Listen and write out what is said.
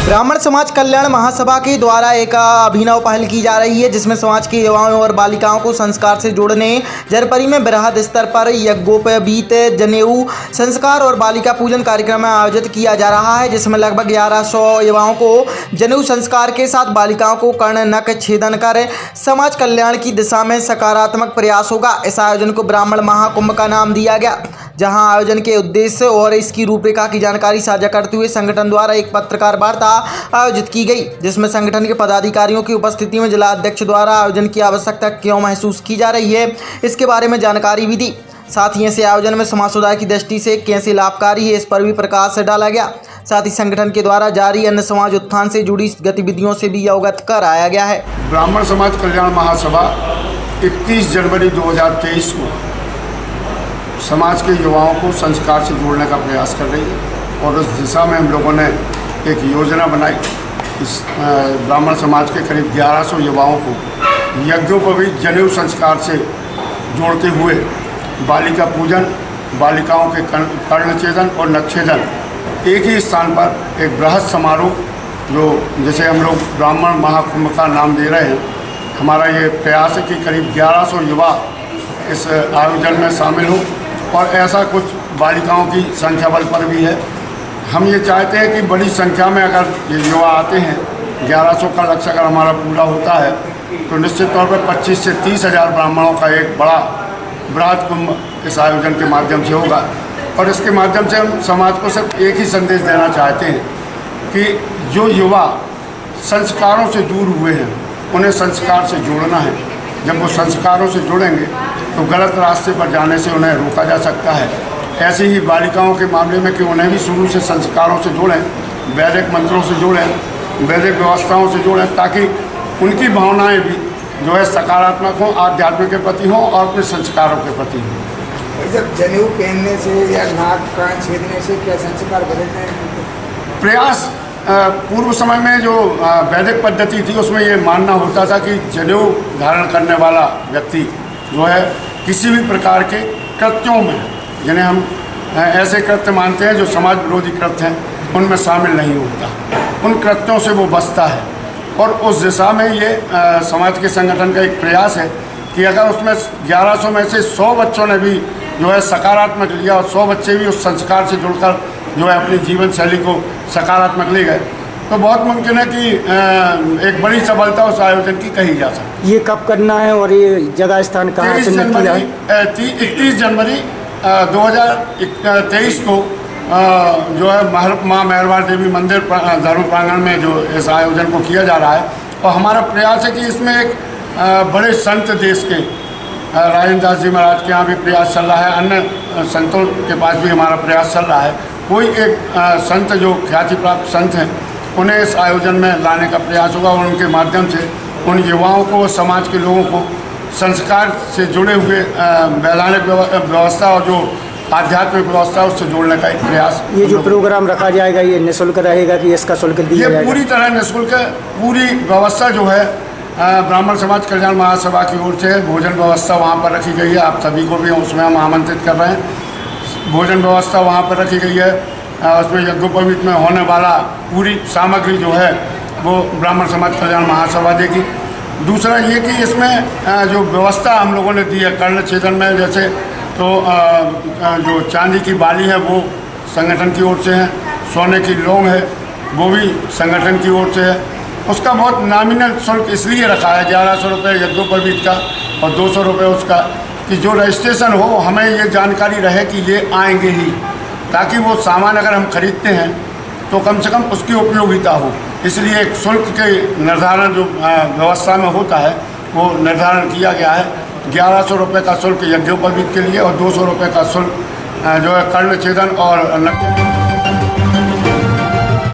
ब्राह्मण समाज कल्याण महासभा के द्वारा एक अभिनव पहल की जा रही है, जिसमें समाज के युवाओं और बालिकाओं को संस्कार से जोड़ने जरपरी में बृहद स्तर पर यज्ञोपवीत जनेऊ संस्कार और बालिका पूजन कार्यक्रम आयोजित किया जा रहा है, जिसमें लगभग 1100 युवाओं को जनेऊ संस्कार के साथ बालिकाओं को कर्ण नख छेदन कर समाज कल्याण की दिशा में सकारात्मक प्रयास होगा। इस आयोजन को ब्राह्मण महाकुंभ का नाम दिया गया, जहां आयोजन के उद्देश्य और इसकी रूपरेखा की जानकारी साझा करते हुए संगठन द्वारा एक पत्रकार वार्ता आयोजित की गई, जिसमें संगठन के पदाधिकारियों की उपस्थिति में जिला अध्यक्ष द्वारा आयोजन की आवश्यकता क्यों महसूस की जा रही है, इसके बारे में जानकारी भी दी। साथ ही ऐसे आयोजन में समाज सुधार की दृष्टि से कैसे लाभकारी है, इस पर भी प्रकाश डाला गया। साथ ही संगठन के द्वारा जारी अन्य समाज उत्थान से जुड़ी गतिविधियों से भी अवगत कराया गया है। ब्राह्मण समाज कल्याण महासभा 21 जनवरी 2023 को समाज के युवाओं को संस्कार से जोड़ने का प्रयास कर रही है और उस दिशा में हम लोगों ने एक योजना बनाई। इस ब्राह्मण समाज के करीब 1100 युवाओं को यज्ञोपवीत जनेऊ संस्कार से जोड़ते हुए बालिका पूजन, बालिकाओं के कर्णछेदन और नखछेदन एक ही स्थान पर एक बृहद समारोह, जो जैसे हम लोग ब्राह्मण महाकुंभ का नाम दे रहे हैं, हमारा ये प्रयास है कि करीब 1100 युवा इस आयोजन में शामिल हों और ऐसा कुछ बालिकाओं की संख्या बल पर भी है। हम ये चाहते हैं कि बड़ी संख्या में अगर ये युवा आते हैं, 1100 का लक्ष्य अगर हमारा पूरा होता है तो निश्चित तौर पर 25 से 30 हज़ार ब्राह्मणों का एक बड़ा बृहद कुंभ इस आयोजन के माध्यम से होगा। और इसके माध्यम से हम समाज को सिर्फ एक ही संदेश देना चाहते हैं कि जो युवा संस्कारों से दूर हुए हैं उन्हें संस्कार से जोड़ना है। जब वो संस्कारों से जुड़ेंगे तो गलत रास्ते पर जाने से उन्हें रोका जा सकता है। ऐसे ही बालिकाओं के मामले में कि उन्हें भी शुरू से संस्कारों से जोड़ें, वैदिक मंत्रों से जोड़ें, वैदिक व्यवस्थाओं से जोड़ें, ताकि उनकी भावनाएं भी जो है सकारात्मक हों, आध्यात्म के प्रति हों और अपने संस्कारों के प्रति हों। जब जनेऊ पहनने से या नाक कान छेदने से क्या संस्कार बदलते हैं? प्रयास पूर्व समय में जो वैदिक पद्धति थी उसमें ये मानना होता था कि जनेऊ धारण करने वाला व्यक्ति जो है किसी भी प्रकार के कृत्यों में, जिन्हें हम ऐसे कृत्य मानते हैं जो समाज विरोधी कृत्य हैं, उनमें शामिल नहीं होता, उन कृत्यों से वो बचता है। और उस दिशा में ये समाज के संगठन का एक प्रयास है कि अगर उसमें 1100 में से 100 बच्चों ने भी जो है सकारात्मक लिया और 100 बच्चे भी उस संस्कार से जुड़कर जो है अपनी जीवन शैली को सकारात्मक ले गए, तो बहुत मुमकिन है कि एक बड़ी सफलता उस आयोजन की कही जा सकती है। ये कब करना है और ये जगह स्थान कहाँ है? 31 जनवरी 2023 को जो है माँ मेहरबान देवी मंदिर धर्म प्रांगण में जो इस आयोजन को किया जा रहा है। और हमारा प्रयास है कि इसमें एक बड़े संत देश के राजेंद्र दास जी महाराज के यहाँ भी प्रयास चल रहा है, अन्य संतों के पास भी हमारा प्रयास चल रहा है। कोई एक संत जो ख्याति प्राप्त संत हैं उन्हें इस आयोजन में लाने का प्रयास होगा और उनके माध्यम से उन युवाओं को, समाज के लोगों को संस्कार से जुड़े हुए वैधानिक व्यवस्था और जो आध्यात्मिक व्यवस्था उससे जोड़ने का एक प्रयास। ये जो प्रोग्राम रखा जाएगा ये निःशुल्क रहेगा कि इसका शुल्क दिया जाएगा? ये पूरी तरह निःशुल्क है। पूरी व्यवस्था जो है ब्राह्मण समाज कल्याण महासभा की ओर से भोजन व्यवस्था वहाँ पर रखी गई है। आप सभी को भी उसमें हम आमंत्रित कर रहे हैं। भोजन व्यवस्था वहाँ पर रखी गई है। उसमें यज्ञोपवीत में होने वाला पूरी सामग्री जो है वो ब्राह्मण समाज कल्याण महासभा देगी। दूसरा ये कि इसमें जो व्यवस्था हम लोगों ने दी है कर्ण छेदन में, जैसे तो जो चांदी की बाली है वो संगठन की ओर से है, सोने की लौंग है वो भी संगठन की ओर से है। उसका बहुत नॉमिनल शुल्क इसलिए रखा है 1100 रुपये यज्ञोपवीत का और 200 रुपये उसका, कि जो रजिस्ट्रेशन हो हमें ये जानकारी रहे कि ये आएंगे ही, ताकि वो सामान अगर हम खरीदते हैं तो कम से कम उसकी उपयोगिता हो। इसलिए एक शुल्क के निर्धारण जो व्यवस्था में होता है वो निर्धारण किया गया है। 1100 रुपये का शुल्क यज्ञोपवीत के लिए और 200 रुपये का शुल्क जो है कर्ण छेदन और